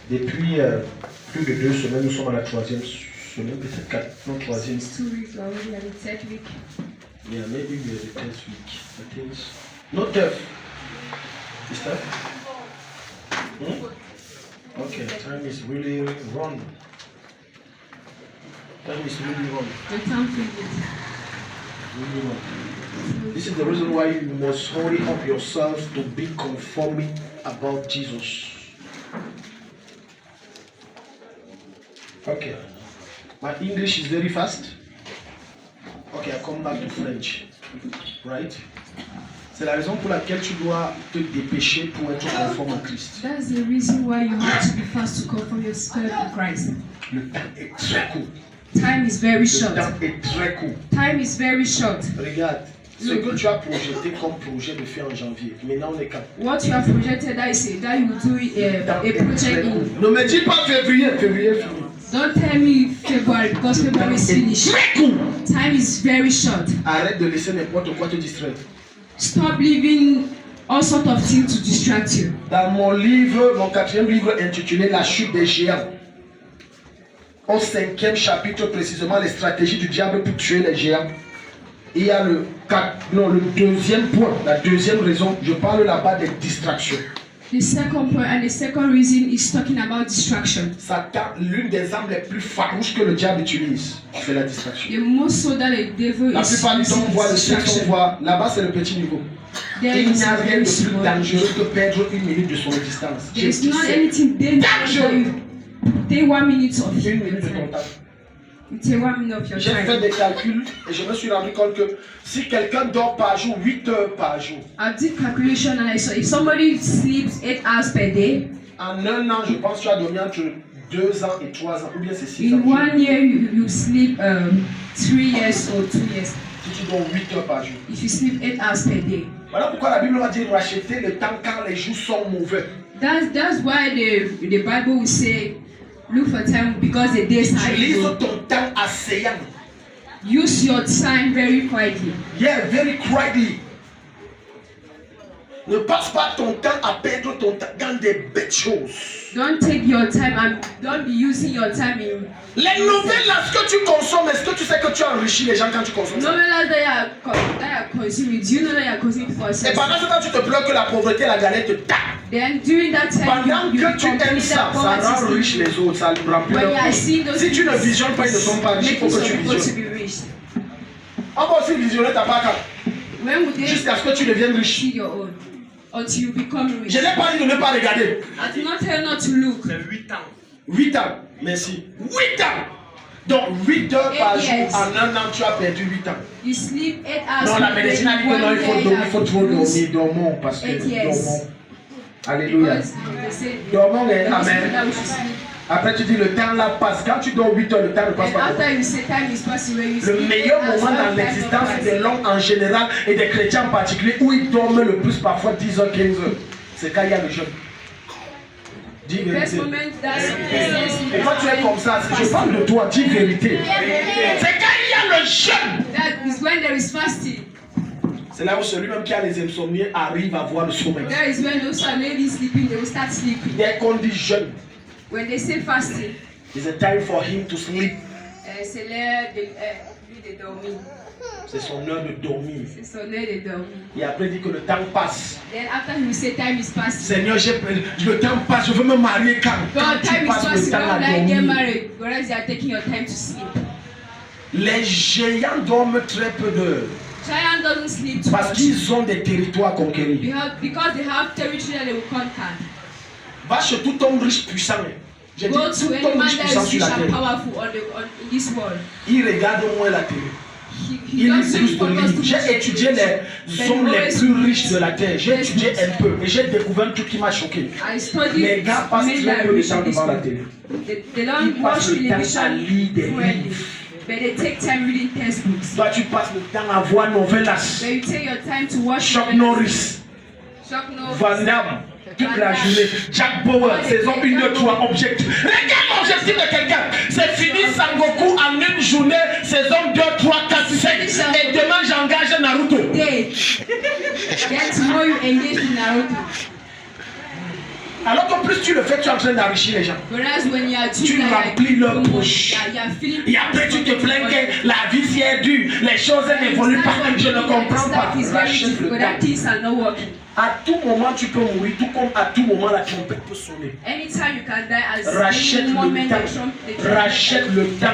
Depuis plus de 2 semaines, nous sommes à la 3e semaine, peut-être 4, non 3e. Since 2 weeks already, at the third week. Yeah, maybe we are the 10th week. I think so. Not tough. Is that? Okay, time is really wrong. Time is really wrong. The time flees. Really wrong. This is the reason why you must hurry up yourself to be conforming about Jesus. Okay. My English is very fast. Okay, I come back to French. Right? C'est la raison pour laquelle tu dois te dépêcher pour être conforme à Christ. That's the reason why you have to be fast to conform yourself to Christ. Le temps est très court. Time is very short. Le temps est très court. Time is very short. Regarde, ce que tu as projeté comme projet de faire en janvier, maintenant on est cap. What you have projected that you do a project in. Ne me dis pas février fini. Don't tell me February because February is finished. Time is very short. Arrête de laisser n'importe quoi te distraire. Stop leaving all sorts of things to distract you. Dans mon livre, mon 4e livre intitulé La chute des géants, au 5e chapitre précisément, les stratégies du diable pour tuer les géants, il y a le 2e point, la 2e raison, je parle là-bas des distractions. The second point and the second reason is talking about distraction. Satan, l'une des armes les plus farouches que le diable utilise, c'est la distraction. The most so that the devil La plupart du temps, on voit le sexe, on voit là-bas, c'est le petit niveau. Il n'y a rien de plus dangereux que perdre 1 minute de son existence. There's not anything dangerous. Take 1 minute of 1 minute de ton temps. Take 1 minute of your J'ai fait time. des calculs et je me suis rendu compte que si quelqu'un dort par jour 8 heures par jour, I did calculation and I saw if somebody sleeps 8 hours per day, en 1 an, je pense que tu as dormi entre 2 ans et 3 ans, ou bien c'est 6 ans. in 1 year you sleep 3 years or 2 years. Si tu dors 8 heures par jour. If you sleep 8 hours per day. Voilà pourquoi la Bible va dire racheter le temps quand les jours sont mauvais. That's why the Bible will say look for time because the days are Utilise evil. ton temps asseyant. Use your time very quietly. Yeah, very quietly. Ne passe pas ton temps à perdre ton temps dans des bêtes choses. Don't take your time and don't be using your time in. Les nouvelles là, ce que tu consommes, est-ce que tu sais que tu enrichis les gens quand tu consommes ça? Novelas that you are consuming. Do you know that you are consuming for Et sex? pendant ce temps, tu te plains que la pauvreté, la galère te tape. Then during that time Pendant you que tu aimes ça, ça rend riche les autres, ça remplit When leur you are poche. seeing those Si tu ne visionnes pas, ils ne sont pas riches, il faut que tu people to visionnes. be rich. On va aussi visionner ta part When would they jusqu'à ce que tu deviennes riche. see your own? Until you become rich. Je n'ai pas dit de ne pas regarder. I did not tell not to look. C'est 8 ans. 8 ans, merci. 8 ans. Donc 8 heures par 8 jour, years. en 1 an, tu as perdu 8 ans. You sleep 8 hours. Non, la per day. médecine a dit que non, il faut, dormir, il faut trop dormir. Dormons, parce que 8 years. dormons. Alléluia. Because they say Dormons, the hospital amen. that we should sleep. Après, tu dis le temps là passe. Quand tu dors 8 heures, le temps ne passe And pas. after you say time is passing, when you Le sleep meilleur 8 hours, moment dans time l'existence passes. des l'homme en général et des chrétiens en particulier où ils dorment le plus, parfois 10 heures, 15 heures. C'est quand il y a le jeûne. Dis The best vérité. moment that Pourquoi tu es comme ça? Je parle de toi, dis vérité. C'est quand il y a le jeûne. That is when there is fasting. C'est là où celui-même qui a les insomnies arrive à voir le sommeil. That is when those are ladies sleeping, they will start sleeping. Dès qu'on dit jeûne, When they say fasting, it's a time for him to sleep. c'est l'heure de lui de dormir. C'est son heure de dormir. C'est son heure de dormir. Et après, il dit que le temps passe. Then after he will say time is passing. Seigneur, le temps passe, je veux me marier quand? Quand God, tu time is passes le passing. temps When à will I get dormir. married? Whereas you are taking your time to sleep. Les géants dorment très peu d'heures. Giant doesn't sleep too Parce much. qu'ils ont des territoires à conquérir. Because they have territory that they will conquer. Va chez tout homme riche puissant. J'ai dit Go tout to any homme man riche that puissant is sur rich la and terre. powerful in this world. Il regarde au moins la télé. He Il lit doesn't plus de focus livres. too much. J'ai étudié les hommes les plus riches de la terre. J'ai étudié un peu et j'ai découvert un truc qui m'a choqué. I studied Les gars passent men très that peu are de rich temps in this devant la world. télé. They don't Ils watch passent le temps à television lire des freely, livres. but they take time reading textbooks. Toi, tu passes le temps à voir novelas. But you take your time to watch Chuck Norris, Chuck Norris, Van Damme, toute la journée. Jack Bauer, saison 1, 2, 3, objectif. Regarde l'objectif de quelqu'un. C'est fini Sangoku en une journée, saison 2, 3, 4, 5. Et demain, j'engage Naruto. day. Then tomorrow you engage in Naruto. Alors que plus tu le fais, tu es en train d'enrichir les gens. Whereas when you are doing Tu that, remplis leur poche. Et après tu te plains que la vie si est dure, les choses n'évoluent pas. Je ne comprends pas. Rachète le temps. À tout moment tu peux mourir, tout comme à tout moment la trompette peut sonner. Anytime you can die, as Rachète any moment le the temps. trumpet Rachète le temps.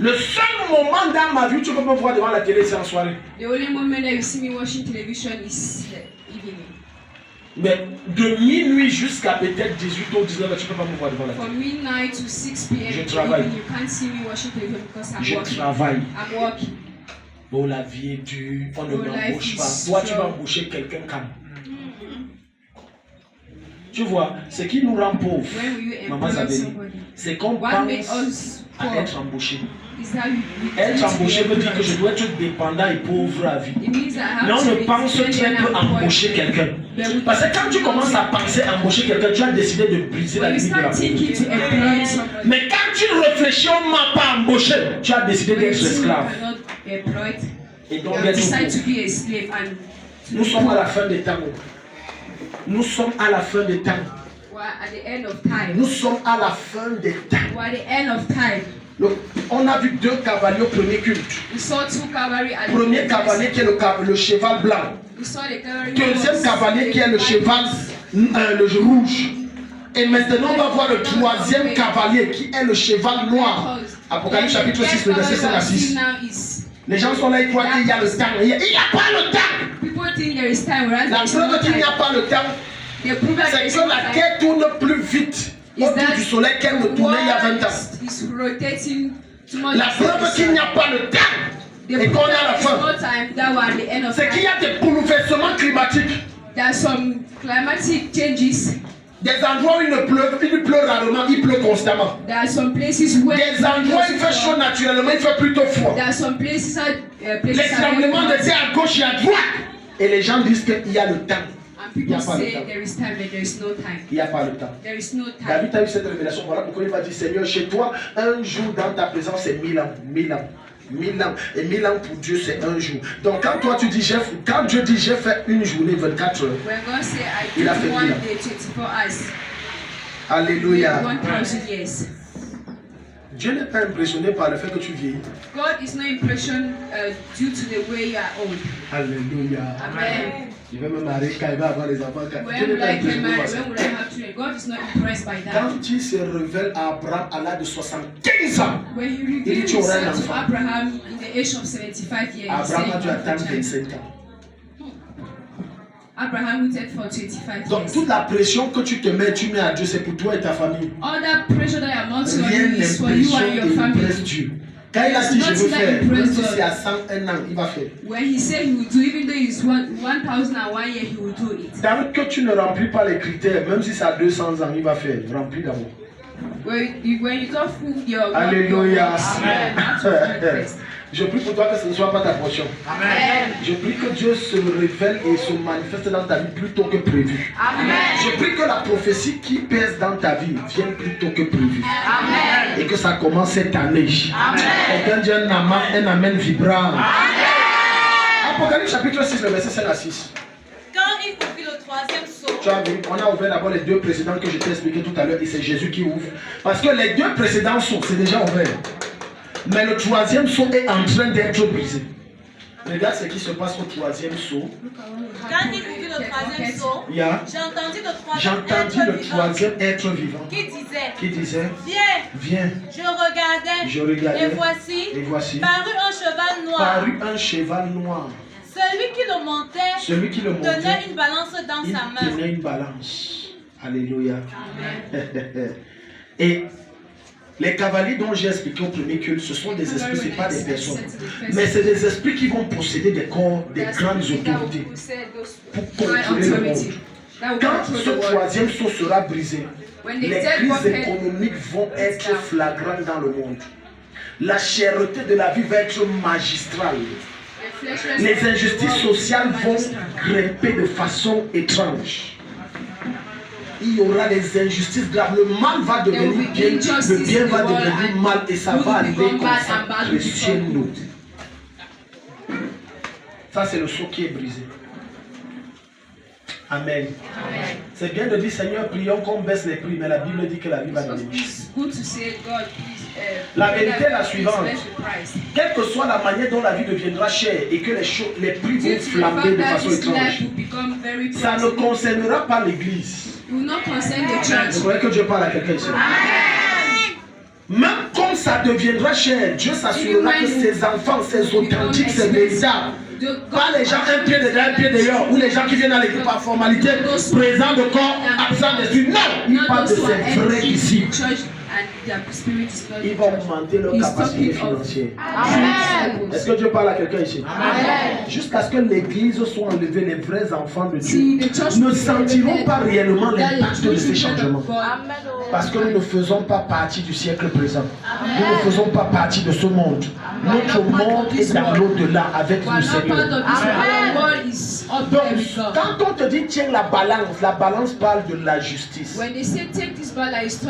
Le seul moment dans ma vie où tu peux me voir devant la télé, c'est en soirée. The only moment that you see me watching television is the evening. Mais de minuit jusqu'à peut-être 18 ou 19, tu ne peux pas me voir devant la télé. From midnight to 6 p.m. Je travaille. You can't see me watching television because I'm Je working. travaille. I'm working. Oh, la vie est dure, on ne Oh, m'embauche life pas. is Toi, tu vas strong. embaucher quelqu'un comme. Tu vois, ce qui nous rend pauvres, When will you Maman employ Zabeli, somebody? c'est qu'on What makes pense us à poor être embauché. is that we Être tend to be embauché veut dire que je employed. dois être dépendant et pauvre à vie. It means I have Mais on to ne be pense très dependent peu on à embaucher quelqu'un. Parce que quand tu commences à penser à embaucher quelqu'un, tu as décidé de briser la When you limite de la start thinking to pauvreté. employ somebody, Mais quand tu réfléchis, on ne m'a pas embauché, tu as décidé when you d'être see you esclave. cannot be employed, Et you donc have d'être decided to pauvre. be a slave and to Nous be sommes à la poor. fin des temps. Nous sommes à la fin des temps. We're at the end of time. Nous sommes à la fin des temps. We're at the end of time. On a vu deux cavaliers au premier culte. We saw two cavalry at the Premier first. cavalier qui est le cheval blanc. We saw the cavalry. Deuxième cavalier qui est le cheval le rouge. Et maintenant on va voir le troisième cavalier qui est le cheval noir. Apocalypse chapitre 6, le verset 5 à 6. Les gens sont là, ils croient qu'il y a le temps. Il n'y a pas le temps. People think there is time, whereas La there is no preuve qu'il n'y a time. pas le temps, The proof that there c'est is que no la time Terre tourne plus vite is autour that du soleil qu'elle ne the tournait il y a 20 ans. world is rotating too much. La preuve qu'il n'y a pas le temps et qu'on est à la There is no fin, time that we're at the end of c'est qu'il y time. a des bouleversements climatiques. There are some climatic changes. Des endroits où il pleut rarement, il pleut constamment. There are some places where Des endroits où il fait chaud naturellement, il fait plutôt froid. There are some places Les tremblements de terre à gauche et à droite. Et les gens disent qu'il y a le temps. and Il n'y a people pas le say temps. there is time, but there is no time. Il n'y a pas le temps. There is no time. David a eu cette révélation. Voilà pourquoi il va dire Seigneur, chez toi, un jour dans ta présence, c'est 1000 ans. 1000 ans. 1000 ans. Et 1000 ans pour Dieu, c'est un jour. Donc quand toi tu dis, quand Dieu dit j'ai fait une journée 24 heures. When God say I Il a did fait one 1000 ans. day 24 hours, Alléluia. 1000 years. Dieu n'est pas impressionné par le fait que tu vieillis. God is no impression due to the way you are old. Alléluia. Amen. Il va me marier quand il va avoir les enfants. Dieu When n'est will pas I get impressionné par married? ça. When will I have children? God is not impressed by that. Quand il se révèle à Abraham à l'âge de 75 ans, When he dit, revealed tu auras un himself to enfant. Abraham in the age of 75 years, he Abraham a dû said, attendre 25 ans. Abraham waited for 25 Donc years. toute la pression que tu te mets, tu mets à Dieu, c'est pour toi et ta famille. All that pressure that I'm not on Rien you is for you n'impressionne and your et impresse family. Dieu. Quand il a dit je veux faire, même si c'est à 101 ans, il va faire. When he said he would do, even though it's 1001 year, he will do it. Tant que tu ne remplis pas les critères, même si c'est à 200 ans, il va faire. Remplis d'abord. When you don't fool your Alléluia. Amen. That's what God first. Je prie pour toi que ce ne soit pas ta portion. Amen. Je prie que Dieu se révèle et se manifeste dans ta vie plus tôt que prévu. Amen. Je prie que la prophétie qui pèse dans ta vie vienne plus tôt que prévu. Amen. Et que ça commence cette année. Amen. Quelqu'un dit un amen vibrant. Apocalypse chapitre 6, le verset 5 à 6. Quand il ouvrit le troisième sceau, Tu as vu, on a ouvert d'abord les deux précédents que je t'ai expliqué tout à l'heure et c'est Jésus qui ouvre. Parce que les deux précédents sceaux, c'est déjà ouvert. Mais le troisième sceau est en train d'être brisé. Regarde ce qui se passe au troisième sceau. quand il ouvrit le troisième sceau, Yeah. j'entendis le troisième être vivant qui disait, Viens, viens. je Je regardais, et voici, parut parut un cheval noir. un cheval noir. Celui qui le montait Tenait une balance dans il sa main. tenait une balance. Alléluia. Et les cavaliers dont j'ai expliqué au premier culte, ce sont des esprits, ce n'est pas des personnes. Mais c'est des esprits qui vont posséder des corps, des grandes autorités pour contrôler le monde. Quand ce troisième sceau sera brisé, les crises économiques vont être flagrantes dans le monde. La cherté de la vie va être magistrale. Les injustices sociales vont grimper de façon étrange. Il y aura des injustices graves. Le mal va devenir bien, le bien va devenir mal et ça va aller comme ça, crescendo. Ça, c'est le sceau qui est brisé. Amen. C'est bien de dire Seigneur, prions qu'on baisse les prix, mais la Bible dit que la vie va dans les It's good to say, God, please, La vérité est la please suivante. raise the price. Quelle que soit la manière dont la vie deviendra chère et que les prix vont flamber de façon étrange, ça ne concernera pas l'église. It will not concern the Vous church. voyez que Dieu parle à quelqu'un ici. Même quand ça deviendra cher, Dieu s'assurera que ses enfants, ses authentiques, ses véritables, pas les gens un pied dedans, un pied dehors, ou les gens qui viennent à l'église par formalité, présents de corps, absents d'esprit. Non, il parle de ses vrais disciples. Ils vont augmenter leur capacité financière. Est-ce que Dieu parle à quelqu'un ici? Jusqu'à ce que l'église soit enlevée, les vrais enfants de Dieu ne sentiront pas réellement l'impact de ces changements. Parce que nous ne faisons pas partie du siècle présent. Nous ne faisons pas partie de ce monde. Notre monde est dans l'au-delà avec le Seigneur. Donc, quand on te dit tiens la balance parle de la justice.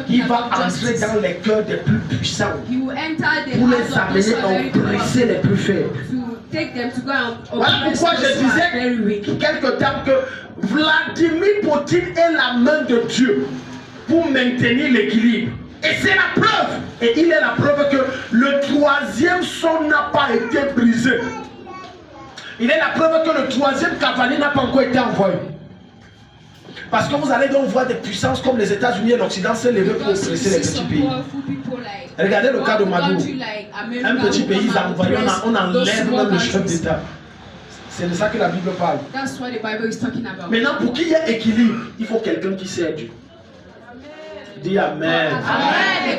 Il va entrer dans les cœurs des plus puissants pour les amener à oppresser les plus faibles. Voilà pourquoi je disais quelque temps que Vladimir Poutine est la main de Dieu pour maintenir l'équilibre. Et c'est la preuve. Et il est la preuve que le troisième son n'a pas été brisé. Il est la preuve que le troisième cavalier n'a pas encore été envoyé. Parce que vous allez donc voir des puissances comme les États-Unis et l'Occident se lever pour oppresser les petits pays. Regardez le cas de Maduro. Un petit pays, on enlève même le chef d'État. C'est de ça que la Bible parle. Maintenant, pour qu'il y ait équilibre, il faut quelqu'un qui sert Dieu. Dis Amen.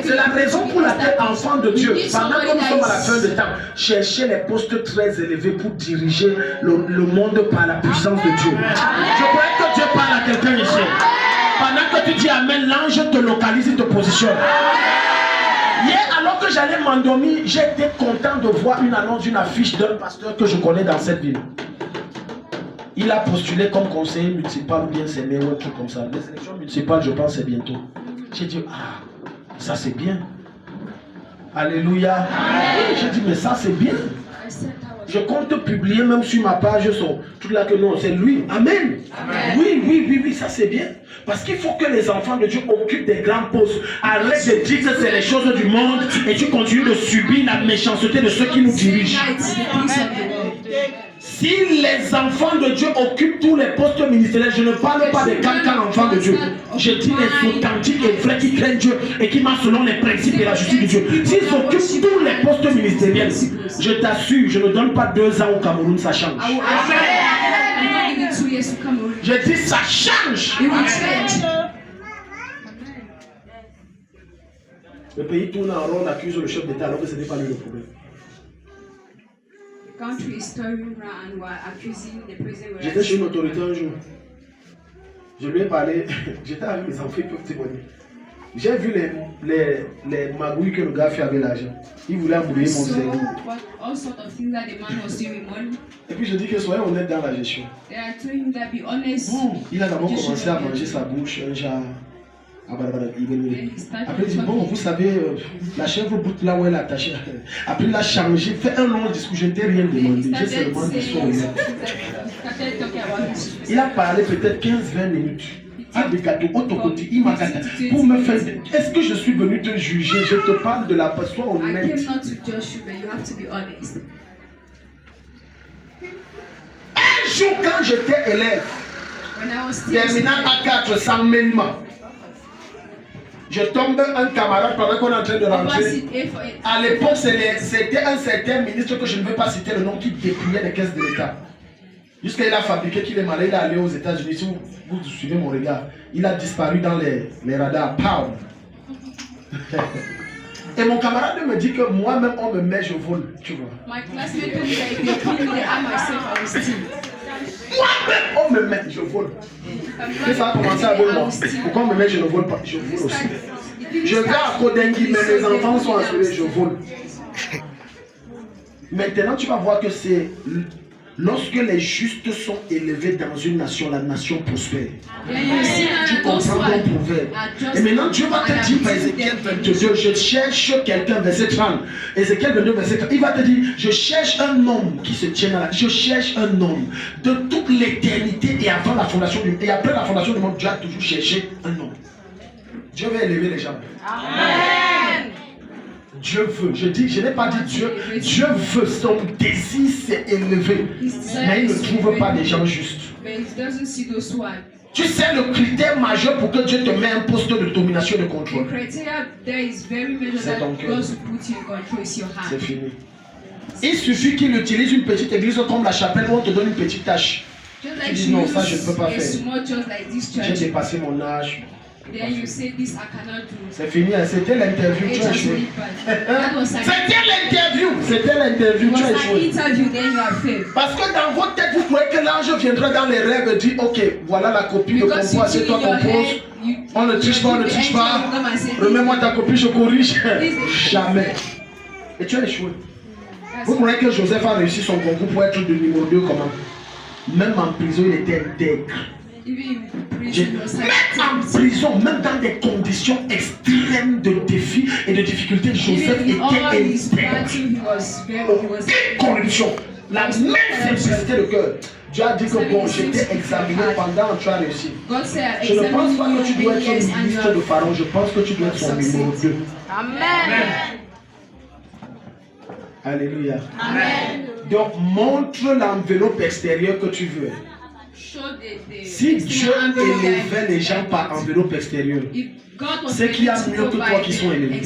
C'est la raison pour laquelle, enfants de Dieu, pendant que nous sommes à la fin de temps, cherchez les postes très élevés pour diriger le monde par la puissance de Dieu. Je crois que Dieu parle à quelqu'un ici. Pendant que tu dis Amen, l'ange te localise et te positionne. Hier, alors que j'allais m'endormir, j'étais content de voir une annonce d'une affiche d'un pasteur que je connais dans cette ville. Il a postulé comme conseiller municipal ou bien c'est mieux ou un truc comme ça. Les élections municipales, je pense, c'est bientôt. J'ai dit, ah, ça c'est bien. Alléluia. J'ai dit, mais ça c'est bien. Je compte publier même sur ma page tout là que non, c'est lui. Amen. Oui, ça c'est bien. Parce qu'il faut que les enfants de Dieu occupent des grands postes. Arrête de dire que c'est les choses du monde et tu continues de subir la méchanceté de ceux qui nous dirigent. Si les enfants de Dieu occupent tous les postes ministériels, je ne parle pas des cancans enfants de Dieu. Je dis les authentiques et vrais qui craignent Dieu et qui marchent selon les principes et la justice de Dieu. S'ils occupent tous les postes ministériels, je t'assure, je ne donne pas 2 ans au Cameroun, ça change. Je dis ça change. Le pays tourne en rond, accuse le chef d'État alors que ce n'est pas lui le problème. J'étais chez une autorité un jour. Je lui ai parlé, j'étais avec mes enfants, ils peuvent témoigner. J'ai vu les magouilles que le gars fait avec l'argent. Il voulait embrouiller mon cerveau. Et puis je dis que soyez honnête dans la gestion. Bon, il a d'abord commencé à manger sa bouche, un genre. Après il dit, bon, vous savez, la chèvre boute là où elle est attachée. Après il a changé, fait un long discours, je n'ai rien demandé, j'ai seulement dit son nom. Il a parlé peut-être 15-20 minutes. Pour me faire, est-ce que je suis venu te juger? Je te parle de la personne honnête. Un jour quand j'étais élève, terminant A4 sans mêlement, je tombe un camarade pendant qu'on est en train de rentrer. À l'époque, c'était un certain ministre que je ne veux pas citer le nom qui dépouillait les caisses de l'État. Jusqu'à il a fabriqué qu'il est malade, il est allé aux États-Unis. Si vous suivez mon regard, il a disparu dans les radars. Pow! Et mon camarade me dit que moi-même, on me met, je vole. Tu vois. Moi-même, on me met, je vole. Et ça a commencé avec moi. Pourquoi on me met, je ne vole pas? Je vole aussi. Je vais à Kodengui, mais mes enfants sont assurés, je vole. Maintenant, tu vas voir que c'est lorsque les justes sont élevés dans une nation, la nation prospère. Tu comprends donc un proverbe. Et maintenant, Dieu va te dire par Ézéchiel 22, je cherche quelqu'un, verset 30. Ézéchiel 22, verset 30. Il va te dire, je cherche un homme qui se tient là. Je cherche un homme de toute l'éternité et avant la fondation du monde. Et après la fondation du monde, Dieu a toujours cherché un homme. Dieu va élever les gens. Amen. Dieu veut. Je n'ai pas dit Dieu. Dieu veut. Son désir s'est élevé. Mais il ne trouve pas des gens justes. Tu sais le critère majeur pour que Dieu te mette un poste de domination et de contrôle. C'est ton cœur. C'est fini. Il suffit qu'il utilise une petite église comme la chapelle où on te donne une petite tâche. Tu dis non, ça je ne peux pas faire. J'ai dépassé mon âge. C'est fini, c'était l'interview, tu as échoué. C'était l'interview, tu as échoué. Parce que dans votre tête, vous croyez que l'ange viendra dans les rêves et dit, ok, voilà la copie de compo, c'est toi compose. On ne triche pas, remets-moi ta copie, je corrige. Jamais. Et tu as échoué. Vous croyez que Joseph a réussi son concours pour être de numéro 2 comment? Même en prison, il était intègre. Même en prison, même dans des conditions extrêmes de défis et de difficultés, Joseph était intègre. Aucune corruption. La même simplicité de cœur. Dieu a dit que bon, j'étais examiné pendant tu as réussi. Je ne pense pas que tu dois être le ministre de Pharaon, je pense que tu dois être son numéro 2. Amen. Alléluia. Amen. Donc montre l'enveloppe extérieure que tu veux. Si Dieu élevait les gens par enveloppe extérieure, c'est qu'il y a mieux que toi qui sont élevés.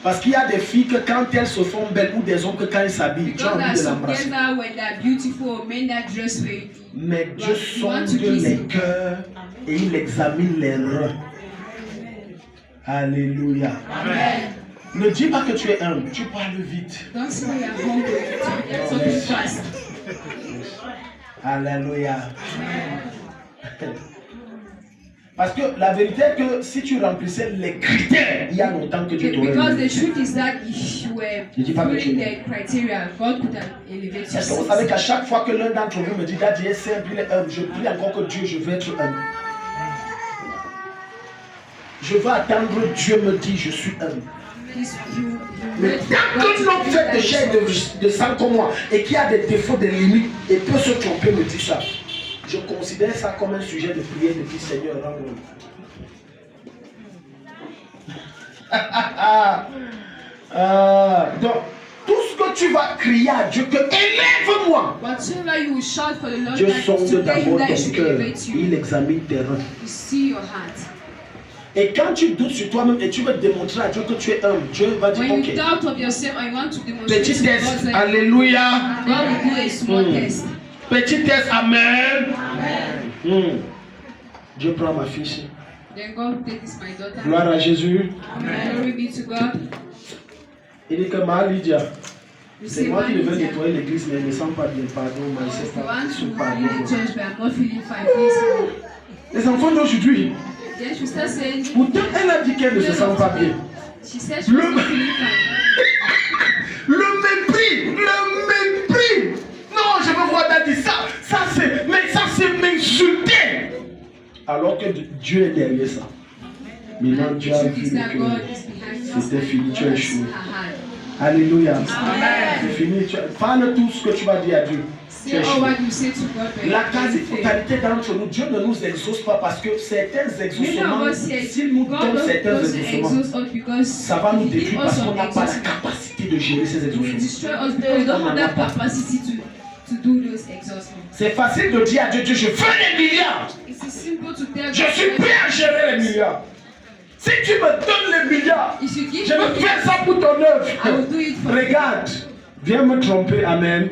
Parce qu'il y a des filles que quand elles se font belles ou des hommes que quand ils s'habillent, tu as envie de l'embrasser. Mais Dieu sonde les cœurs et il examine les reins. Alléluia. Amen. Ne dis pas que tu es humble, tu parles vite. Alléluia. Parce que la vérité est que si tu remplissais les critères, il y a longtemps que Dieu t'aurait élevé. Est-ce que vous savez qu'à chaque fois que l'un d'entre vous me dit, Daddy est simple, il est humble, je prie encore que Dieu, je veux être humble. Je veux attendre Dieu me dit, je suis humble. Mais tant que l'homme fait de chair de sang comme moi et qui a des défauts, des limites et peut se tromper, me dit ça, je considère ça comme un sujet de prière de dire Seigneur, rends-moi. Donc, tout ce que tu vas crier à Dieu, que élève-moi. Dieu sonde d'abord ton cœur, il examine tes reins. Et quand tu doutes sur toi-même et tu veux démontrer à Dieu que tu es humble, Dieu va dire ok. Petit test, alléluia. Petit test, amen. Dieu prend ma fille. Gloire à Jésus. Il dit que ma Lydia, c'est moi qui devais nettoyer l'église, mais elle ne sent pas bien. Pardon, mais c'est pas sous pardon. Les enfants d'aujourd'hui, pourtant elle a dit qu'elle ne se sent pas bien. Le mépris. Non, je veux voir Daddy, ça c'est m'insulter. Alors que Dieu est derrière ça. Maintenant Dieu a vu que c'était fini, tu as échoué. Alléluia. C'est fini. Parle tout ce que tu vas dire à Dieu. La quasi-totalité d'entre nous, Dieu ne nous exauce pas parce que certains exaucements, s'il nous donne certains exaucements, ça va nous détruire parce qu'on n'a pas la capacité de gérer ces exaucements. C'est facile de dire à Dieu, je veux les milliards. Je suis prêt à gérer les milliards. Si tu me donnes les milliards, je vais faire ça pour ton œuvre. Regarde, viens me tromper, amen.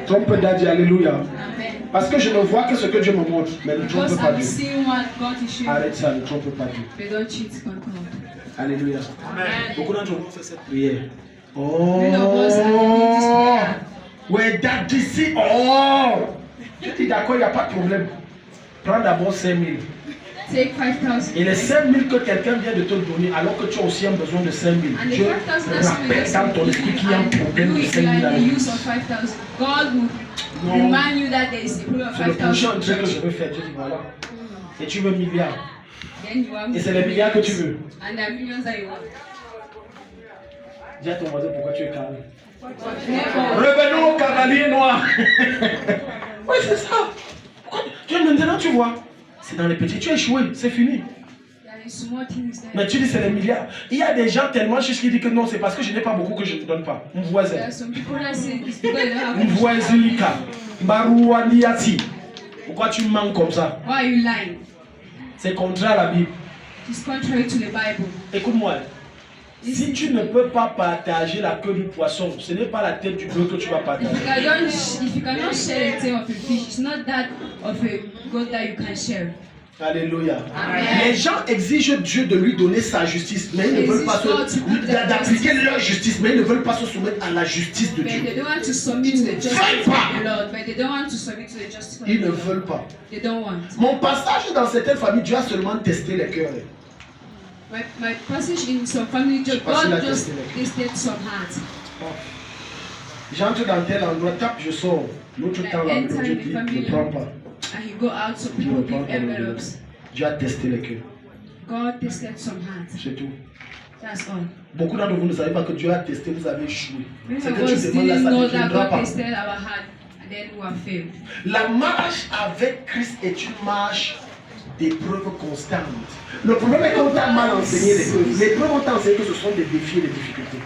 Trompe Daddy, alléluia. Amen. Parce que je ne vois que ce que Dieu me montre, mais ne trompe pas Dieu. Arrête ça, ne trompe pas Dieu. Alléluia. Amen. Beaucoup d'entre vous ont fait cette prière. Oh, ouais, Daddy, si, oh. Je dis d'accord, il n'y a pas de problème. Prends d'abord 5 000. Et les 5 000 que quelqu'un vient de te donner, alors que tu as aussi un besoin de 5 000, Dieu rappelle dans ton esprit qu'il y a un problème de 5 000 c'est le prochain truc que je veux faire. Dieu dit voilà. Et tu veux milliards. Et c'est les milliards que tu veux. And the millions that you want. Dis à ton voisin pourquoi tu es calme. Revenons au cavalier noir. Oui, c'est ça. Maintenant, tu vois. C'est dans les petits. Tu as échoué. C'est fini. Mais tu dis c'est les milliards. Il y a des gens tellement justes qui disent que non, c'est parce que je n'ai pas beaucoup que je ne te donne pas. Mon voisin. Mon voisin Lika. Baroua Niati. Pourquoi tu manques comme ça? Why are you lying? C'est contraire à la Bible. It's contrary to the Bible. Écoute-moi. Si tu ne peux pas partager la queue du poisson, ce n'est pas la tête du bœuf que tu vas partager. If you cannot share the tail of a fish, it's not that of a goat that you can share. Alléluia. Amen. Les gens exigent Dieu de lui donner sa justice, mais ils ne veulent pas d'appliquer leur justice, mais ils ne veulent pas se soumettre à la justice de Dieu. They don't want to submit to the justice of the Lord, but they don't want to submit to the justice of the Lord. Ils ne veulent pas. They don't want. Mon passage dans certaines familles, Dieu a seulement testé les cœurs. My passage in some family, God just tested some hearts. J'entre dans tel endroit, tape, je sors. L'autre temps, là, Dieu dit, ne prends pas. And he go out, some people give envelopes. Dieu a testé les cœurs. God tested some hearts. C'est tout. That's all. Beaucoup d'entre vous ne savez pas que Dieu a testé, vous avez échoué. Many C'est of que tu us demandes là, didn't ça know ne that viendra God pas. tested our heart and then we have failed. La marche avec Christ est une marche d'épreuves constantes. Le problème est qu'on t'a mal enseigné l'épreuve. L'épreuve, on t'a enseigné que ce sont des défis et des difficultés.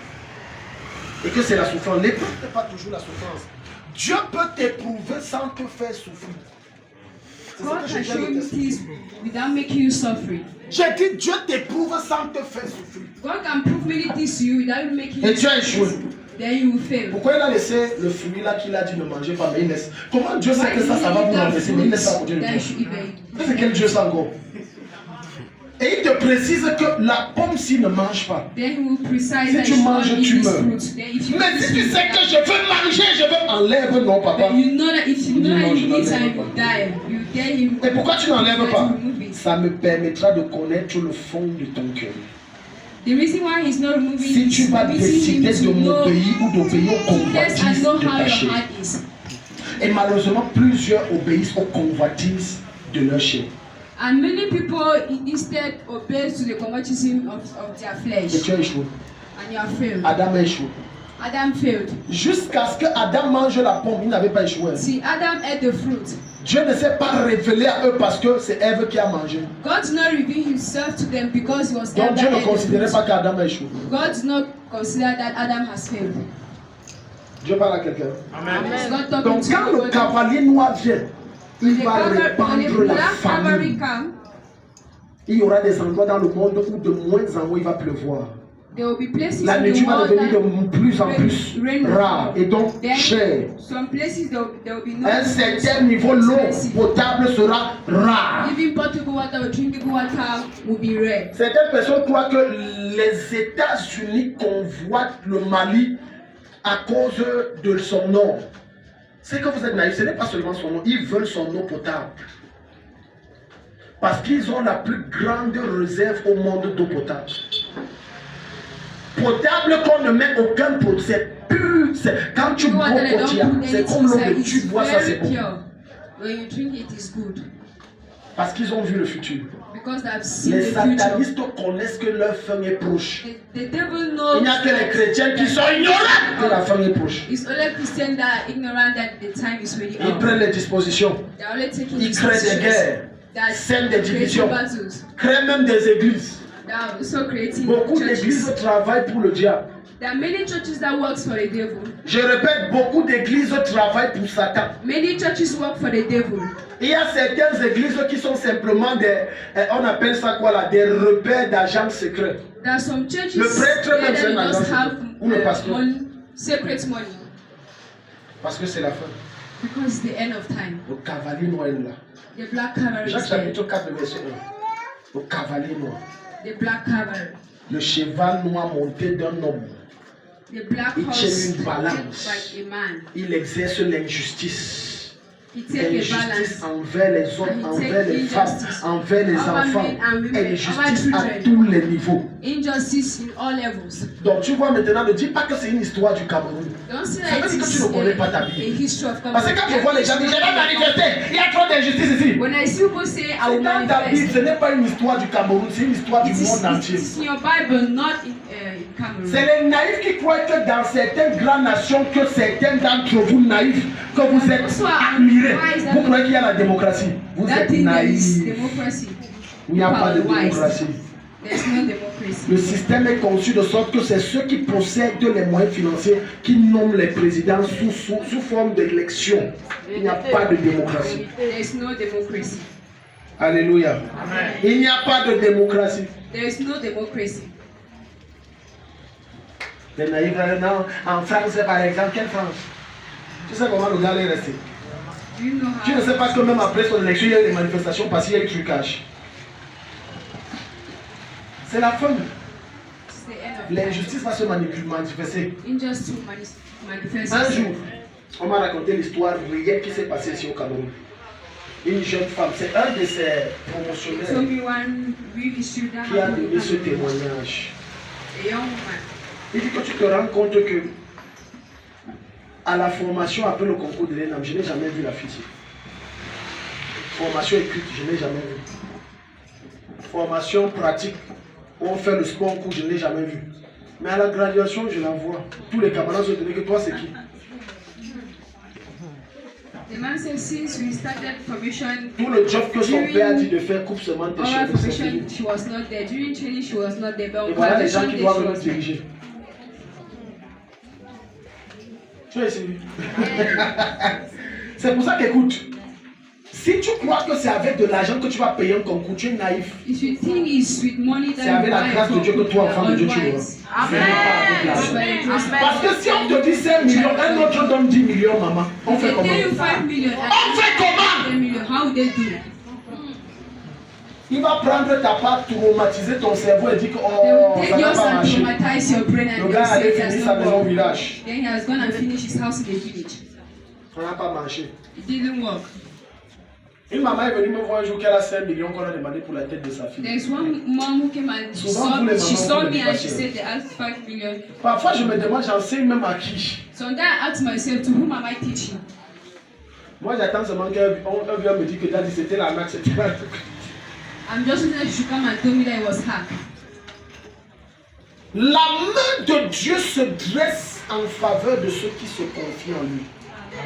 Et que c'est la souffrance. L'épreuve n'est pas toujours la souffrance. Dieu peut t'éprouver sans te faire souffrir. God can show you things without making you suffer. J'ai dit Dieu t'éprouve sans te faire souffrir. God can prove many things to you without making Et you tu as échoué. suffer. Then you will fail. Pourquoi il a laissé le fruit là qu'il a dit ne mangez pas, mais il laisse? Comment Dieu sait que ça va vous renverser, mais il laisse ça pour Dieu le prendre? C'est quel Dieu ça encore? Et il te précise que la pomme s'il ne mange pas. Si tu manges, tu meurs. Mais si tu sais que je veux manger, je veux enlève, non papa. Et pourquoi tu n'enlèves pas? Ça me permettra de connaître le fond de ton cœur. Si tu vas décider de m'obéir ou d'obéir aux convoitises de ta chair. Et malheureusement, plusieurs obéissent aux convoitises de leur chair. And many people instead obey to the convoitism of their flesh. Et tu as échoué. And you have failed. Adam a échoué. Adam failed. Jusqu'à ce que Adam mange la pomme, il n'avait pas échoué. See, Adam ate the fruit. Dieu ne s'est pas révélé à eux parce que c'est Ève qui a mangé. God did not reveal himself to them because he was Donc Dieu ne considérait pas qu'Adam a échoué. God did not consider that Adam has failed. Dieu parle à quelqu'un. Amen. Donc quand le cavalier noir vient, il va répandre la famine. Il y aura des endroits dans le monde où de moins en moins il va pleuvoir. La nourriture va devenir de plus en plus rare et donc chère. À un certain niveau, l'eau potable sera rare. Certaines personnes croient que les États-Unis convoitent le Mali à cause de son nom. C'est que vous êtes naïf, ce n'est pas seulement son nom, ils veulent son eau potable. Parce qu'ils ont la plus grande réserve au monde d'eau potable. Potable qu'on ne met aucun pot, c'est pur. Quand tu bois au quotidien, c'est comme l'eau que tu bois, ça c'est bon. Parce qu'ils ont vu le futur. Les satanistes connaissent que leur fin est proche. Il n'y a que les chrétiens qui sont ignorants que la fin est proche. Ils prennent les dispositions. Ils créent des guerres, sèment des divisions, créent même des églises. Beaucoup d'églises travaillent pour le diable. There are many churches that works for the devil. Je répète, beaucoup d'églises travaillent pour Satan. Many churches work for the devil. Il y a certaines églises qui sont simplement des, on appelle ça quoi là, des repères d'agents secrets. There are some churches le prêtre même c'est un agent secret. Ou le pasteur. Secret money. Parce que c'est la fin. Because it's the end of time. Le cavalier noir est là. The black cavalry. Jacques chapitre 4 verset 1. Le cavalier noir. The black cavalry. Le cheval noir monté d'un homme. The black il tient horse une balance. Like a man. Il exerce l'injustice. Injustice envers les hommes, envers les femmes, envers les enfants. Injustice à tous les niveaux. Injustice in all levels. Donc tu vois maintenant, ne dis pas que c'est une histoire du Cameroun. Ça veut dire que tu ne connais pas ta Bible. Parce que quand je vois les gens dire, je vais manifester, il y a trop d'injustice ici. When I see people say, I will Dans ta Bible, manifest, ce n'est pas une histoire du Cameroun, c'est une histoire du monde it entier. is in your Bible, not in Cameroon. C'est les naïfs qui croient que dans certaines grandes nations, que certains d'entre vous naïfs, que vous êtes admirés, vous croyez qu'il y a la démocratie. Vous êtes naïfs. Il n'y a pas de démocratie. Le système est conçu de sorte que c'est ceux qui possèdent les moyens financiers qui nomment les présidents sous forme d'élection. Il n'y a pas de démocratie. There is no democracy. Alléluia. Amen. Il n'y a pas de démocratie. There is no democracy. Les naïfs, non, en France, par exemple, quelle France? Tu sais comment le gars est resté? Tu ne sais pas que même après son élection, il y a eu des manifestations parce qu'il y a eu trucage. C'est la fin. L'injustice va se manifester. Un jour, on m'a raconté l'histoire réelle qui s'est passée ici au Cameroun. Une jeune femme, c'est un de ses promotionnaires qui a donné ce témoignage. Il dit que tu te rends compte que à la formation après le concours de l'ENAM, je n'ai jamais vu la fille. Formation écrite, je n'ai jamais vu. Formation pratique, on fait le sport en cours, je n'ai jamais vu. Mais à la graduation, je la vois. Tous les camarades se disent que toi, c'est qui? Tout le job que son père a dit de faire, coupe seulement tes cheveux. Et voilà les gens qui doivent nous diriger. Tu as essayé. C'est pour ça qu'écoute, si tu crois que c'est avec de l'argent que tu vas payer un concours, tu es naïf. C'est avec la grâce de Dieu que toi, enfant de Dieu, tu l'auras. Parce que si on te dit 5 millions, un autre donne 10 millions, maman, on fait comment? On fait comment? Il va prendre ta part, traumatiser ton cerveau et dire que oh, ça n'a pas marché. Le gars allait finir sa maison au village. Ça n'a pas marché. Une maman est venue me voir un jour qu'elle a 5 millions qu'on a demandé pour la tête de sa fille. Souvent, vous les mamans, vous les parfois, je me demande, j'enseigne même à qui. Moi, j'attends seulement qu'un vieux me dise que daddy, c'était la marque, c'était la truc. I'm just saying that you should come and tell me that it was hacked. La main de Dieu se dresse en faveur de ceux qui se confient en lui.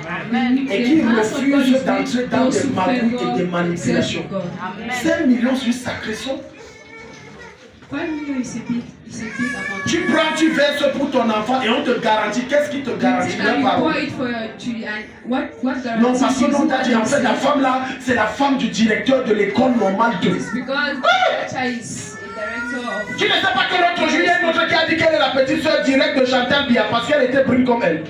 Amen. Et qui refusent d'entrer dans des magouilles et des manipulations. 5 millions sur sacré son. 5 millions, c'est big. Tu prends, tu verses pour ton enfant et on te garantit. Qu'est-ce qui te garantit? Non, parce que l'on t'a dit, en fait, la femme là, c'est la femme du directeur de l'école normale 2. Tu ne sais pas que l'autre jour, il y a une autre qui a dit qu'elle est la petite soeur directe de Chantal Bia parce qu'elle était brune comme elle.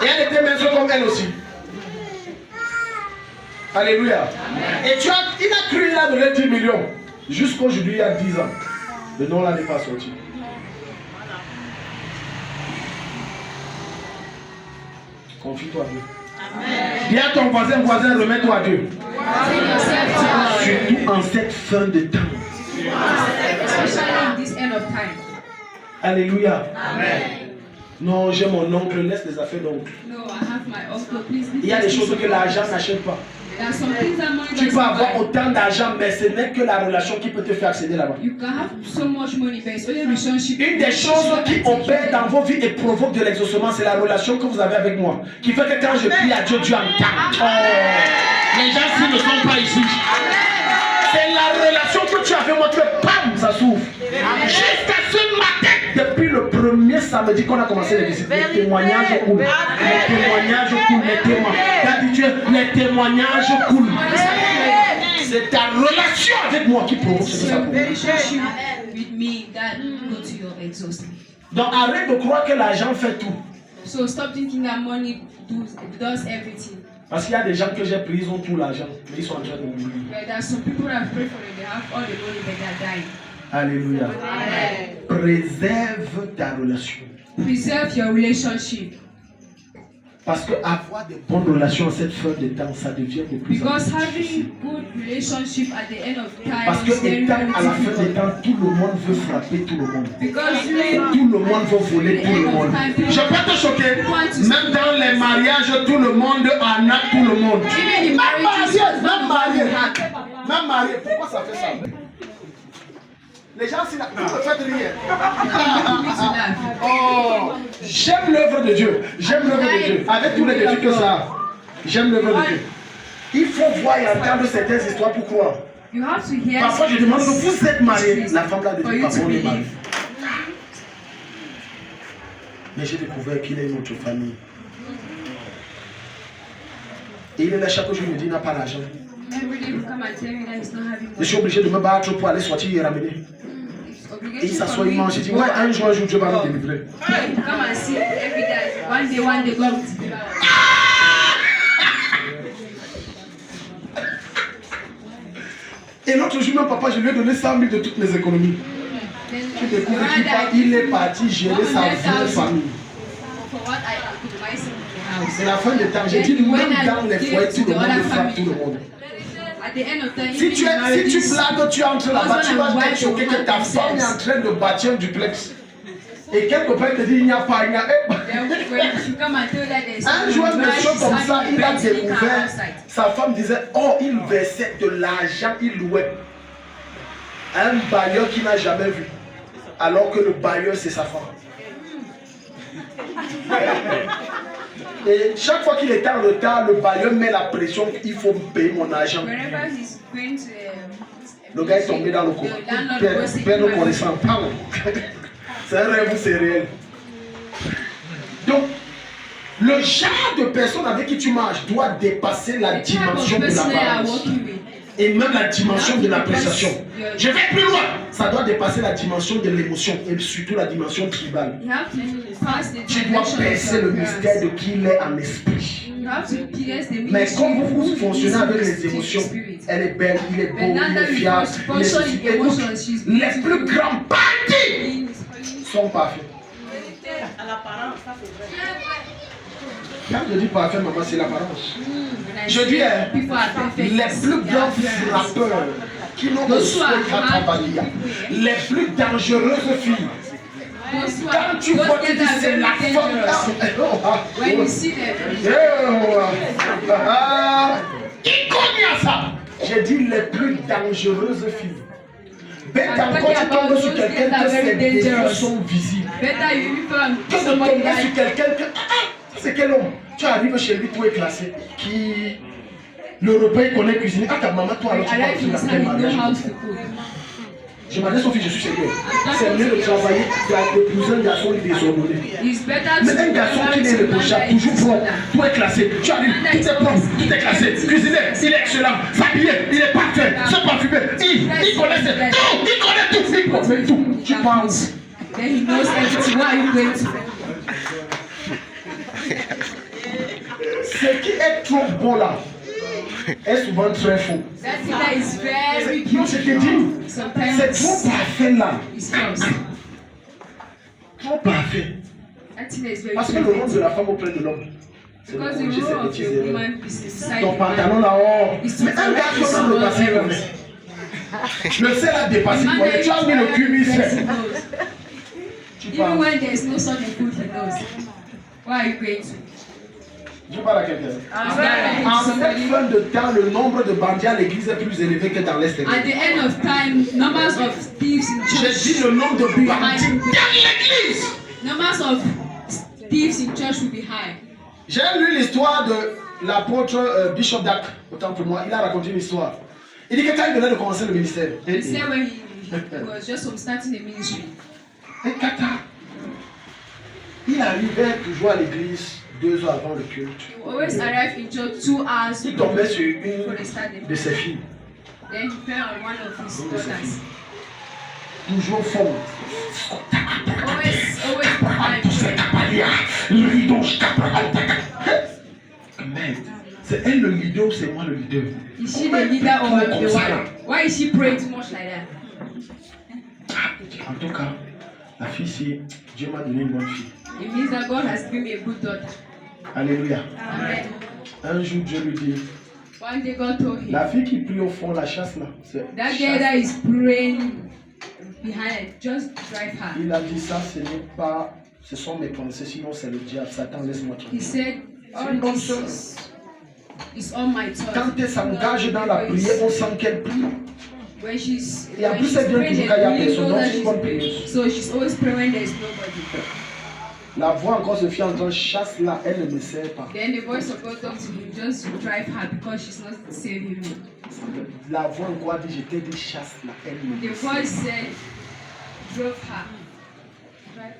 Et elle était mince comme elle aussi. Alléluia. Amen. Et il a cru, il a donné 10 millions. Jusqu'aujourd'hui, il y a 10 ans. Le nom là n'est pas sorti. Confie-toi à Dieu. Dis à ton voisin, remets-toi à Dieu. Surtout en cette fin de temps. Alléluia. Amen. Non, j'ai mon oncle, laisse les affaires d'oncle. Il y a des choses que l'argent n'achète pas. Tu peux avoir autant d'argent, mais ce n'est que la relation qui peut te faire accéder là-bas. Une des choses qui opèrent dans vos vies et provoque de l'exaucement, c'est la relation que vous avez avec moi. Qui fait que quand je prie à Dieu, Dieu entend. Oh, les gens s'ils ne sont pas ici. C'est la relation que tu as avec moi que pam, ça s'ouvre. Jusqu'à ce matin, depuis le premier samedi qu'on a commencé les visites, les témoignages coulent. Les témoignages coulent, les témoignages coulent. C'est ta relation avec moi qui provoque ce que ça provoque. Donc arrête de croire que l'argent fait tout. So stop thinking that money does everything. Parce qu'il y a des gens que j'ai pris, ils ont tout l'argent, mais ils sont en train de mourir. Alléluia. Amen. Préserve ta relation. Preserve your relationship. Parce que avoir des bonnes relations en cette fin de temps, ça devient de plus en Because plus having difficile. good relationship at the end of time Parce que is very, étant very à la fin des difficult. temps, tout le monde veut frapper tout le monde. Because Tout le monde veut voler tout le monde. Je peux te choquer. Même dans les mariages, tout le monde en a tout le monde. even in Même marriages, marié. Même marié. Pourquoi ça fait ça? Les gens, si vous ne faites rien. Oh, j'aime l'œuvre de Dieu. J'aime l'œuvre de Dieu. Avec tous les défis que ça a. J'aime l'œuvre de Dieu. Il faut voir et entendre certaines histoires pour croire. you have to hear. Parfois, je demande que vous êtes marié. La femme là de for Dieu, you papa, to on est marié. believe. Mais j'ai découvert qu'il a une autre famille. Et il est là chaque jour, il me dit, il n'a pas l'argent. Every day you come and tell me that he's not having Je money. suis obligé de me battre pour aller sortir et ramener. It's Et il obligation s'assoit, for il me mange. to Il dit, go ouais, un and- jour, Dieu va nous délivrer. Yeah, you come and see every day. One day, God will deliver us. Et l'autre jour, même papa, je lui ai donné 100 000 de toutes mes économies. Then Tu découvres the qu'il man il est parti gérer sa vraie famille. for what I could buy something in the house. C'est la fin des temps. J'ai dit, même dans les foyers, tout le monde frappe tout le monde. At the end of time, Si tu, even in si tu marriages, blagues, tu entres là-bas, tu vas être choqué que ta femme est en train de bâtir un duplex. Et quelque part, il te dit, il n'y a pas, il n'y a pas. then when you come and tell that there's Un jour, de marriage choses is comme ça, having il a renting car découvert, outside. sa femme disait, oh, il versait de l'argent, il louait. Un bailleur qu'il n'a jamais vu. Alors que le bailleur, c'est sa femme. Et chaque fois qu'il était en retard, le bailleur met la pression qu'il faut me payer mon argent. Wherever he's going to, Le gars est tombé dans le coup. the landlord was saying, Père nous connaissant. Pardon. C'est un rêve ou c'est réel? Donc, le genre de personne avec qui tu marches doit dépasser la the type of dimension de person they are l'apparence. working with. Et même la dimension de l'appréciation. Je vais plus loin. Ça doit dépasser la dimension de l'émotion et surtout la dimension tribale. You have to pass the Tu dois dimension percer le of mystère de God. qui il est en esprit. You have to pierce the Mais mystery comme of vous who fonctionnez he avec is les in émotions, spirit. elle est belle, il est beau, But now il that est we fiable, il est function ceci. in Écoute, emotions, she's les beautiful. plus grands partis He is holy. sont parfaits. À l'apparence, ça c'est vrai. Quand je dis parfait, maman, c'est l'apparence. When I Je say dis, hein, people are perfect, les it's plus their grands appearance. frappeurs qui n'ont Those who are reçu qu'à hard travailler, people, les plus dangereuses filles. Those who Quand are, tu vois, tu those dis that are c'est very la femme. dangerous. When you see them, Qui connaît ça? J'ai dit les plus dangereuses filles. Bête quand tu tombes sur quelqu'un que ses défauts sont visibles. better you from Que de somebody tomber sur like quelqu'un que. C'est quel homme? Tu arrives chez lui, tout est classé. Qui. Le repas, il connaît cuisiner. Ah, ta maman, toi, alors tu I parles like sur his laquelle hand, he know how mariage. to cook. Je m'adresse aux filles, je suis sérieux. C'est mieux de travailler, d'épouser un garçon désordonné. It's better Mais to un garçon qui marry est le someone prochain, that is toujours propre, disorder. tout est classé. Tu arrives, tout est propre, tout est classé. Cuisiner, il est excellent. S'habiller, il est parfait. Se parfumer, il connaît tout, il connaît tout, il connaît tout. Tu penses. Then he knows everything. Why are you going to? Ce qui est trop beau là est souvent très faux. That thing that is very Non, je te dis, beautiful. c'est Sometimes trop parfait là. it's false. Trop parfait. That thing is very Parce que le rôle de perfect. la femme auprès de l'homme, c'est de Because corriger the ses role of petits a erreurs. woman is beside Ton the pantalon man. là, oh. Is to Mais un correct garçon his dans le small passé, errors. le sel a dépassé. Man that Tu as mis le cuir, is sel. very knows. Tu Even parles. when there is no salt in food, he knows. Why are you going to? Je parle à quelqu'un. Amen. En cette Somebody- fin de temps, le nombre de bandits à l'église est plus élevé que dans l'Est. At the end of time, numbers of thieves in J'ai church, dit le nombre de bandits dans l'église. numbers of thieves in church will be high. J'ai lu l'histoire de l'apôtre Bishop Dak, autant pour moi. Il a raconté une histoire. Il dit que quand il venait de commencer le ministère, He said when he was just from starting the ministry, et Kata, il arrivait toujours à l'église 2 heures avant le culte. he always arrived in church 2 hours Il tombait sur before they une started. de ses filles, Then he fell on one of his daughters. toujours fort. Always behind. Le rideau, merde. C'est elle le leader ou c'est moi le leader? Is she the leader or I'm the one? Why is she praying too much like that? En tout cas, la fille, c'est Dieu m'a donné une bonne fille. It means that God has given me a good daughter. Alléluia. Amen. Un jour, Dieu lui dit, One day God told him, la fille qui prie au fond, la chasse là. that girl that is praying behind, just drive her. Il a dit ça, ce sont mes pensées, sinon c'est le diable. Satan, laisse-moi He tranquille. said, all this is all my thoughts. Quand elle s'engage dans la prière, on sent qu'elle prie. When she's Et en plus, elle vient toujours quand il y a personne. Donc, c'est une bonne prieuse. so she's always praying when there's nobody. La voix encore se fait entendre, chasse là, elle ne me sert pas. Then the voice of God talks to him, just drive her because she's not saving me. La voix encore dit, je t'ai dit chasse là, elle ne The me sert voice pas. said, drove her. Drive her.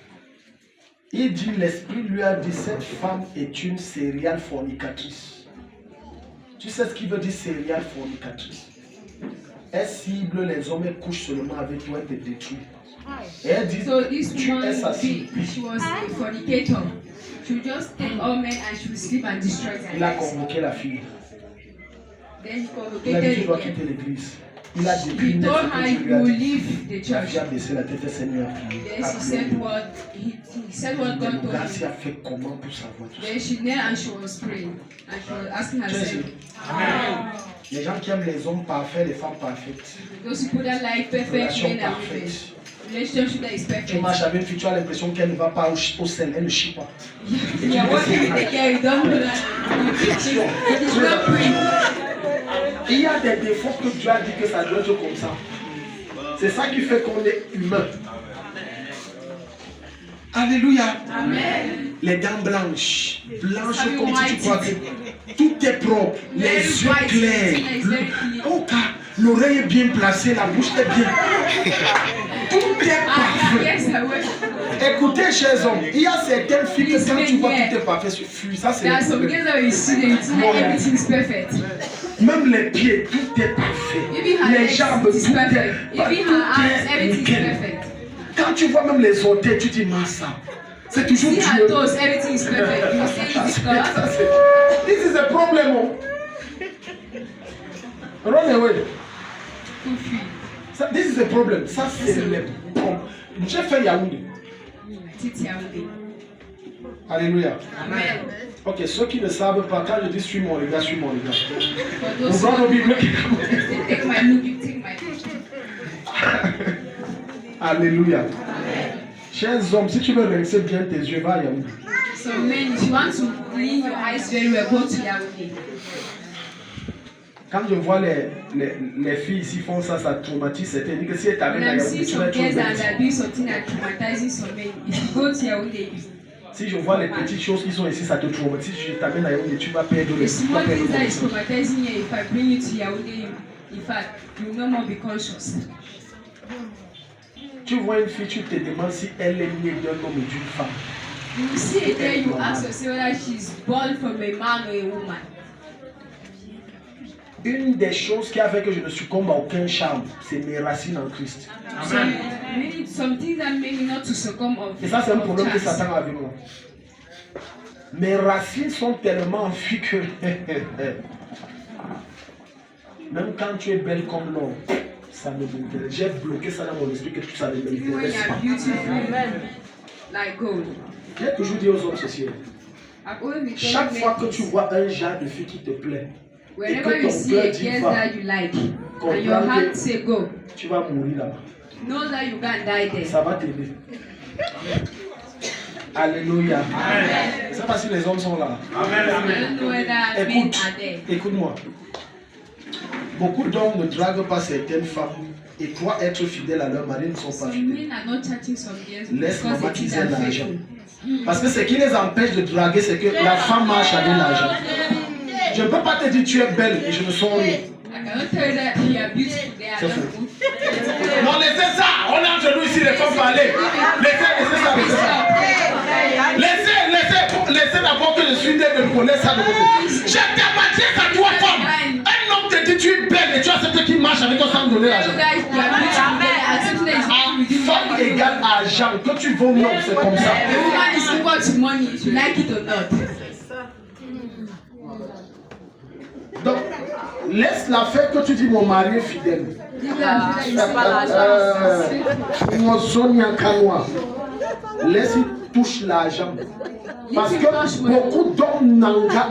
Il dit, l'esprit lui a dit, cette femme est une serial fornicatrice. Tu sais ce qu'il veut dire serial fornicatrice? Elle cible les hommes, elle couche seulement avec toi, elle te détruit. Et elle dit, So this tu woman, es sa cible. she was a fornicator. She would just take all men and she would sleep and destroy their Il a lives. convoqué la fille. Then he Il a dit, tu convocated dois again. quitter l'église. Il a dit, He told her tu lui you as will dit. leave the La church. fille a baissé la tête, elle s'est mise à prier. Then she said what he said what God told Garcia him. a fait comment pour savoir tout ça? Then she knelt and she was praying and she was asking herself, Les gens qui aiment les hommes parfaits, les femmes parfaites. those people that like perfect Relation men and women, parfaite. relationship that is Tu perfect. marches avec une fille, tu as l'impression qu'elle ne va pas au sel, elle ne chie pas. You are working with the girl, you don't know that it's not praying. Il y a des défauts que Dieu a dit que ça doit être comme ça. C'est ça qui fait qu'on est humain. Alléluia. Amen. Les dents blanches. Blanches Having comme si tu white crois que tout est propre. Les Very yeux white, clairs. everything is very clean. Oh, car l'oreille est bien placée, la bouche est bien. Tout est Ah, parfait. yes, I will. Écoutez, chers hommes, il y a certaines filles que quand tu vois tout est parfait, tu fuis. Ça, c'est There are le some problème. girls that you see, they think that everything is perfect. Même les pieds, tout est parfait. Even her Les legs, jambes, it tout is perfect. est Even her arms, everything is nickel. perfect. Quand tu vois même les orteils, tu dis, Massa. C'est toujours See her Dieu. toes, everything is perfect. You say Ça, it is c'est- God. ça, c'est- This is a problem. Oh. Run away. Who feel? This is a problem. Ça, c'est le problème. J'ai fait Yaoundé. Titi Yaoundé. Alléluia. Amen. Ok, ceux qui ne savent pas, quand je dis suis mon regard, suis mon regard. For Nous those who allons vivre. take my look, you take my picture. Alléluia. Chers hommes, si tu veux rincer bien tes yeux, va à Yaoundé. So men, if you want to clean your eyes very well, go to Yaoundé. Quand je vois les filles ici font ça, ça traumatise certaines. Dit que si elles t'amènent When à I'm Yaoundé, seeing tu vas some être girls une and belle they're doing something that traumatizing some men, if you go to Yaoundé, Si je vois les petites choses qui sont ici, ça te traumatise. Si je t'amène à Yaoundé, tu vas perdre the le small things that is traumatizing you, if I bring you to Yaoundé, in fact, you will no more be conscious. Tu vois une fille, tu te demandes si elle est née d'un homme et d'une femme. You will see it there, you ask yourself whether she's born from a man or a woman. Une des choses qui a fait que je ne succombe à aucun charme, c'est mes racines en Christ. Some things that made me not to succumb of Et ça, c'est un problème que chance. Satan a avec moi. Mes racines sont tellement enfuies que même quand tu es belle comme l'homme, ça ne m'intéresse. J'ai bloqué ça dans mon esprit que tout ça ne Even when m'intéresse you're pas. beautiful, like gold. J'ai toujours dit aux hommes ceci. I've always been Chaque told fois que men tu vois un genre de fille qui te plaît, et whenever que you ton see a cœur dit girl va, that you like, and comprends your que- heart say go, tu vas mourir là-bas. know that you can't die there. Ça va t'aider. Alléluia. Je ne sais pas si les hommes sont là. I don't know whether men Écoute, are there. écoute-moi. Beaucoup d'hommes ne draguent pas certaines femmes et croient être fidèles à leur mari, ne sont pas Some fidèles. men are not chatting some girls Laisse because maman they think qu'ils aient they're l'argent. faithful. Parce que ce qui les empêche de draguer, c'est que la femme marche avec l'argent. Je ne peux pas te dire tu es belle et je ne sors rien. I cannot tell you that you are beautiful there. I C'est don't faux. know. Non, laissez ça. On est entre nous ici, les femmes parler. Laissez ça, laissez ça. Laissez d'abord que je suis né de me connaître ça de côté. Je t'ai battu à toi, femme. Un homme te dit tu es belle et tu acceptes qu'il marche avec toi sans me donner l'argent. You guys, you are beautiful there. I think that is what we do. Femme égale argent. Que tu vaux non, c'est comme ça. A woman is equal to money, if you like it or not. Donc, laisse-la faire que tu dis mon mari est fidèle. Mon Sonia Kanoa. Laisse-il touche l'argent. Parce que beaucoup d'hommes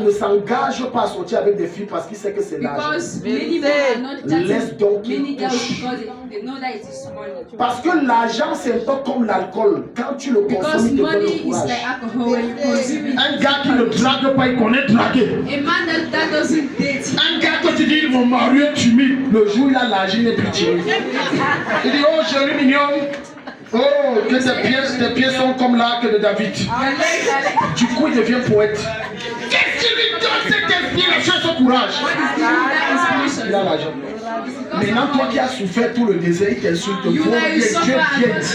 ne s'engagent pas à sortir avec des filles parce qu'ils savent que c'est l'argent. Because many men are not Laisse chatting donc many girls touche. because they know that it is money. Parce que l'argent, c'est un peu comme l'alcool. Quand tu le Because consommes, il te donne money le is courage. like alcohol when you consume it. Un gars qui ne drague pas, il connaît draguer. A man that doesn't date. Un gars que tu dis, ils vont marier timide. Le jour où il a l'argent, il n'est plus timide. Il dit, oh chérie mignonne. Oh, que tes pieds sont comme l'arc de David. Du coup, il devient poète. Qu'est-ce qui lui donne cette inspiration, ce courage? Il a l'argent. Maintenant, toi qui as souffert tout le désert, il t'insulte.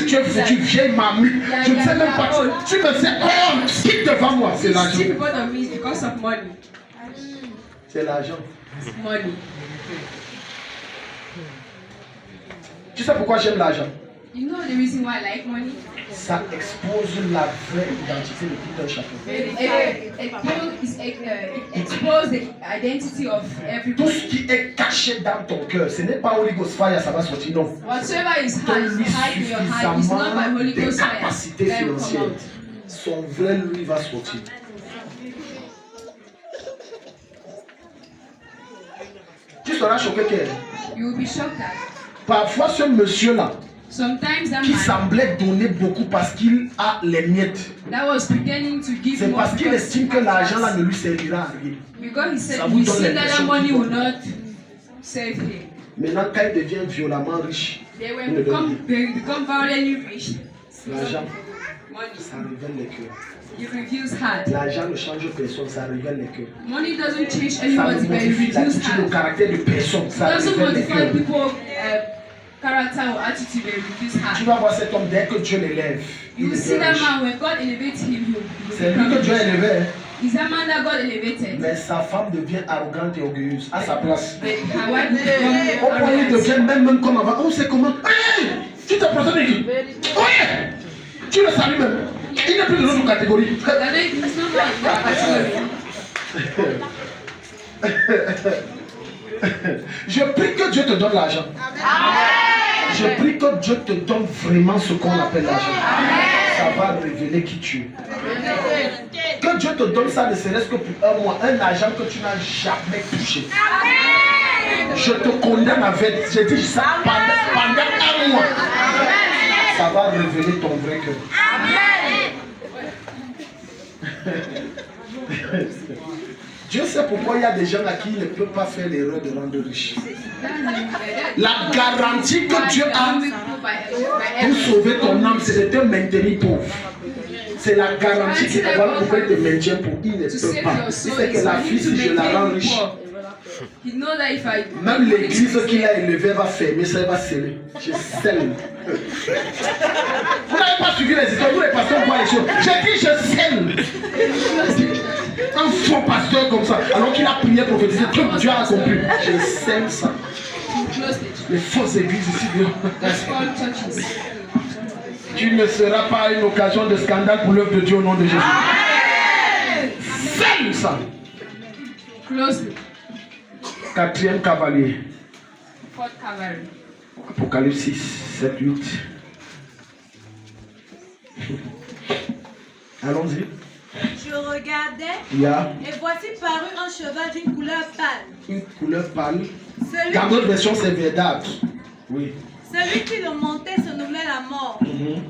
Tu es foutu, vieille mamie. Je ne sais même pas. Tu me sais, oh, quitte devant moi. C'est l'argent. C'est l'argent. Tu sais pourquoi j'aime l'argent? You know the reason why I like money? Ça expose la vraie identité de tout un chacun. It exposes the identity of every Tout person. ce qui est caché dans ton cœur, ce n'est pas Holy Ghost Fire, ça va sortir, non. Whatever is Donne-lui hide in your heart is not by suffisamment Holy de Ghost fire capacités that will come financières. out. Son vrai lui va sortir. Tu seras choqué qu'elle. You will be shocked at. Parfois, ce monsieur-là, Sometimes that qui man semblait donner beaucoup parce qu'il a les miettes, that was pretending to give c'est more parce qu'il estime que l'argent-là ne lui servira à rien. because he Ça said vous he donne seen that l'impression the money qu'il will donne. not save him. Maintenant, quand il devient violemment riche, They il will ne donne rien. become violently rich. L'argent, Money, ça révèle les cœurs. it reveals heart. L'argent ne change personne, ça révèle les cœurs. Money doesn't change Ça ne anybody, but it modifie reveals l'attitude, le heart. caractère de personne, It ça doesn't révèle les modify cœurs. people's character or attitude, but it reveals Tu heart. vas voir cet homme dès que Dieu l'élève. Il You devient see that riche. man when God elevates him, he will C'est lui que Dieu a élevé, hein. Is that man that God elevated? Mais sa femme devient arrogante et orgueilleuse à sa place. But her wife Au become point il arrogant. devient même comme avant. On sait comment. Hey, tu te présentes ici. Oui, tu le salues même. Il n'est plus de notre catégorie. That is not my category. Je prie que Dieu te donne l'argent. Je prie que Dieu te donne vraiment ce qu'on appelle l'argent. Ça va révéler qui tu es. Que Dieu te donne ça ne serait-ce que pour un mois, un argent que tu n'as jamais touché. Je te condamne avec, je dis ça pendant un mois. Ça va révéler ton vrai cœur. Dieu sait pourquoi il y a des gens à qui il ne peut pas faire l'erreur de rendre riche. La garantie que Dieu a pour sauver ton âme, c'est de te maintenir pauvre. C'est la garantie qu'il va pouvoir te maintenir pour. Il ne peut pas. Il sait que la fille, si je la rends riche, même l'église qu'il a élevée va fermer, ça va sceller. Je scelle. Vous n'avez pas suivi les histoires, vous les pasteurs voient les choses. J'ai dit je scelle. Un faux pasteur comme ça, alors qu'il a prié prophétisé, tout Dieu a accompli. Je scelle ça. Les fausses églises ici, tu ne seras pas une occasion de scandale pour l'œuvre de Dieu au nom de Jésus. Scelle ça. Quatrième cavalier. Apocalypse 6, 7, 8. Allons-y. Je regardais Yeah. et voici paru un cheval d'une couleur pâle. Une couleur pâle. Celui, Dans notre version, c'est verdâtre. Oui. celui qui le montait se nommait la mort.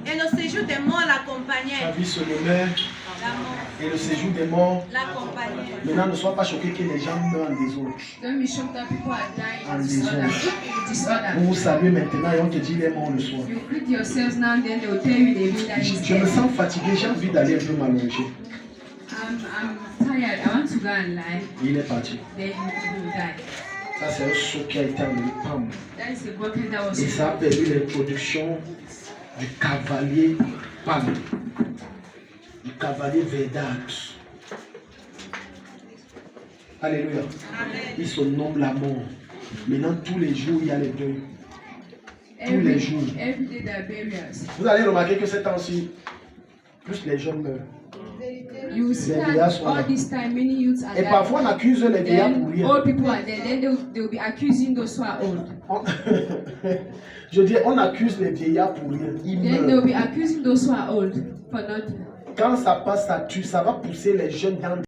Et le séjour des morts La l'accompagnait. vie se nommait La mort et le séjour des morts. l'accompagnait. Maintenant, ne sois pas choqué que les gens meurent en désordre. Don't be shocked that people are dying And of disorder. Vous vous saluez maintenant et on te dit il est mort le soir. You greet yourselves now and then they will tell you they will die. Je me sens fatigué, j'ai envie d'aller un peu m'allonger. I'm tired. I want to go and lie. Il est parti. Then you will die. Ça, c'est un saut qui a été enlevé. Pam. That is the bucket that was. Et ça a permis l'introduction du cavalier pâle, du cavalier verdâtre. Alléluia. Il se nomme la mort. Maintenant, tous les jours, il y a les deuils. Tous les jours. Every day there are burials. Vous allez remarquer que ces temps-ci, plus les jeunes meurent. You will see Les that vieillards sont là. all this time many youths are Et dying. parfois, on accuse les vieillards pour Then rien. old people are there. Then they will be accusing those who are old. Je dis, on accuse les vieillards pour rien. Ils Then they will meurent. be accusing those who are old for nothing. Quand ça passe, ça tue, ça va pousser les jeunes dans